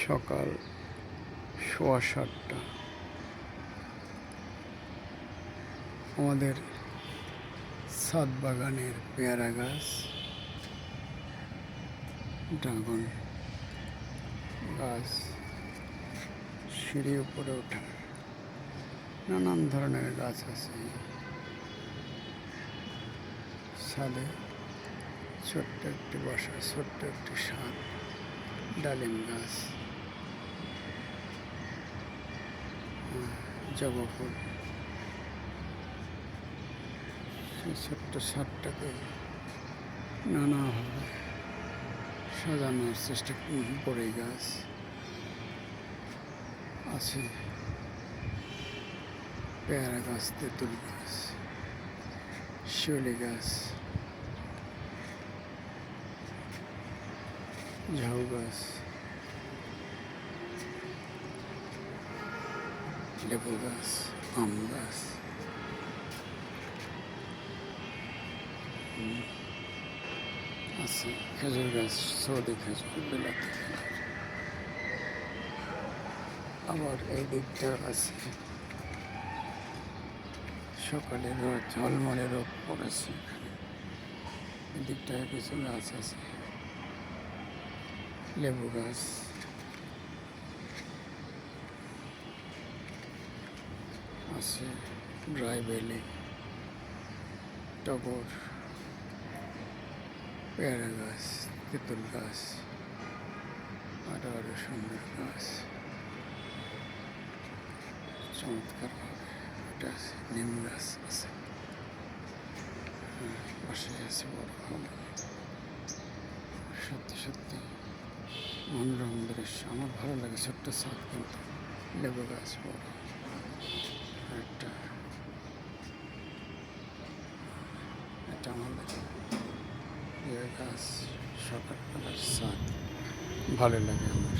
সকাল 7:15 আমাদের ছাদ বাগানের পেয়ারা গাছ, ড্রাগন গাছ, সিঁড়ি উপরে ওঠার নানান ধরনের গাছ আছে। ছাদে ছোট্ট একটি বসা, ছোট্ট একটি ছাদ, ডালিম গাছ, জবা ফুল। সেই ছোট্ট ছাদটাকে নানাভাবে সাজানোর চেষ্টা করে গাছ আছে। পেয়ারা গাছ, তেঁতুল গাছ, শিউলি গাছ, ঝাউ গাছ, লেবু গাছ, আম গাছ, আছে খেজুর গাছ, সৌদি খেজুর, বিলাতি খেজুর। আবার এই দিকটা আছে, সকালে রোদ, ঝলমলে রোদ পড়েছে। এদিকটায় কিছু গাছ আছে, লেবু গাছ, আছে ড্রাই বেলি, টগর, পেয়ারা গাছ, তেঁতুল গাছ, আরো সুন্দর গাছ। চমৎকারভাবে এটা আছে, নিম গাছ আছে, পাশে আছে বড় ভালো। সত্যি সত্যি মনোরম দৃশ্য, আমার ভালো লাগে। ছোট্ট ছাদ, কিন্তু লেবু গাছ বড়। একটা এটা আমাদের গাছ, সকালবেলার ছাদ ভালো লাগে আমার।